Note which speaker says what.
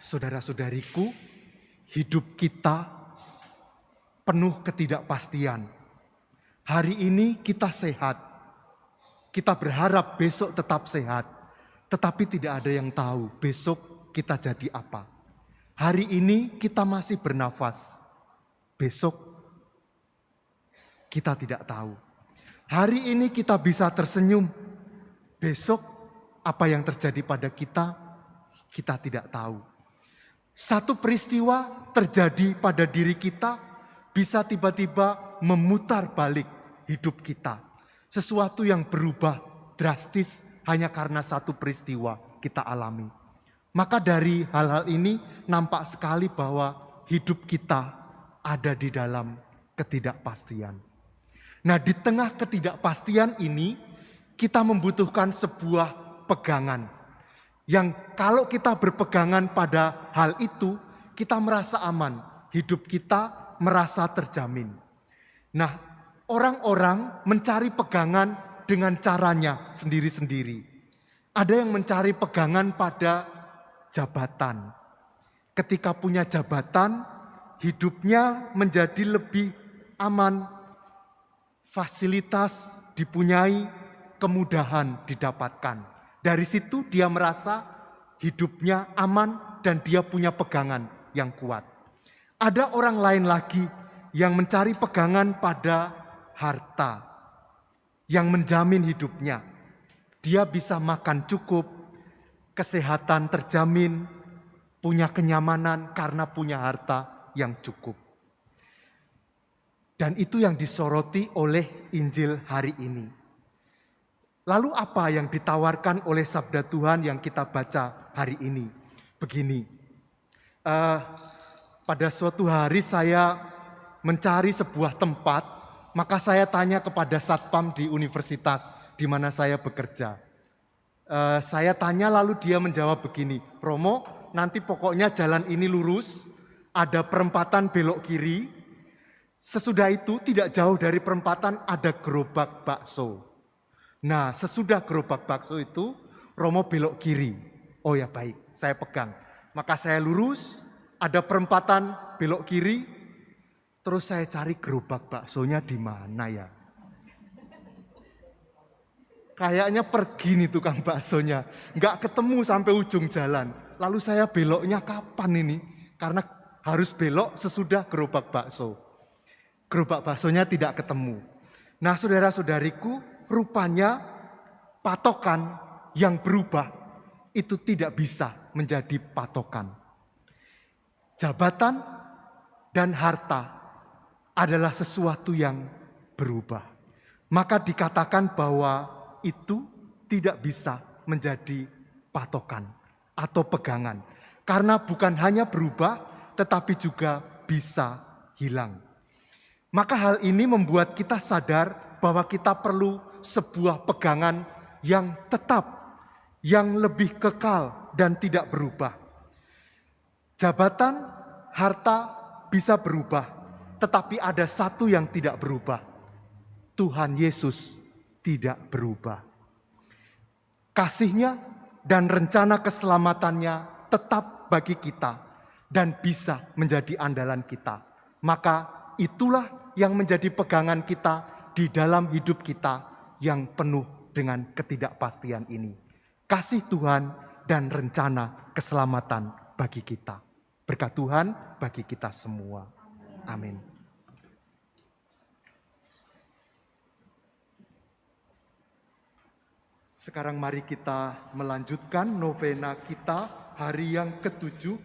Speaker 1: Saudara-saudariku, hidup kita penuh ketidakpastian. Hari ini kita sehat, kita berharap besok tetap sehat, tetapi tidak ada yang tahu besok kita jadi apa. Hari ini kita masih bernafas, besok kita tidak tahu. Hari ini kita bisa tersenyum, besok apa yang terjadi pada kita tidak tahu. Satu peristiwa terjadi pada diri kita bisa tiba-tiba memutar balik hidup kita. Sesuatu yang berubah drastis hanya karena satu peristiwa kita alami. Maka dari hal-hal ini nampak sekali bahwa hidup kita ada di dalam ketidakpastian. Nah, di tengah ketidakpastian ini kita membutuhkan sebuah pegangan. Yang kalau kita berpegangan pada hal itu, kita merasa aman, hidup kita merasa terjamin. Nah, orang-orang mencari pegangan dengan caranya sendiri-sendiri. Ada yang mencari pegangan pada jabatan. Ketika punya jabatan, hidupnya menjadi lebih aman, fasilitas dipunyai, kemudahan didapatkan. Dari situ dia merasa hidupnya aman dan dia punya pegangan yang kuat. Ada orang lain lagi yang mencari pegangan pada harta yang menjamin hidupnya. Dia bisa makan cukup, kesehatan terjamin, punya kenyamanan karena punya harta yang cukup. Dan itu yang disoroti oleh Injil hari ini. Lalu apa yang ditawarkan oleh sabda Tuhan yang kita baca hari ini? Begini, pada suatu hari saya mencari sebuah tempat, maka saya tanya kepada satpam di universitas di mana saya bekerja. Saya tanya lalu dia menjawab begini, Romo, nanti pokoknya jalan ini lurus, ada perempatan belok kiri, sesudah itu tidak jauh dari perempatan ada gerobak bakso. Nah, sesudah gerobak bakso itu, Romo belok kiri. Oh ya baik, saya pegang. Maka saya lurus, ada perempatan belok kiri, terus saya cari gerobak baksonya di mana ya. Kayaknya pergi nih tukang baksonya, nggak ketemu sampai ujung jalan. Lalu saya beloknya kapan ini? Karena harus belok sesudah gerobak bakso. Gerobak baksonya tidak ketemu. Nah, saudara-saudariku, rupanya patokan yang berubah itu tidak bisa menjadi patokan. Jabatan dan harta adalah sesuatu yang berubah. Maka dikatakan bahwa itu tidak bisa menjadi patokan atau pegangan. Karena bukan hanya berubah tetapi juga bisa hilang. Maka hal ini membuat kita sadar bahwa kita perlu sebuah pegangan yang tetap, yang lebih kekal dan tidak berubah. Jabatan, harta bisa berubah, tetapi ada satu yang tidak berubah. Tuhan Yesus tidak berubah. Kasih-Nya dan rencana keselamatannya tetap bagi kita dan bisa menjadi andalan kita. Maka itulah yang menjadi pegangan kita di dalam hidup kita yang penuh dengan ketidakpastian ini. Kasih Tuhan dan rencana keselamatan bagi kita. Berkat Tuhan bagi kita semua. Amin. Sekarang mari kita melanjutkan novena kita hari yang ke-7.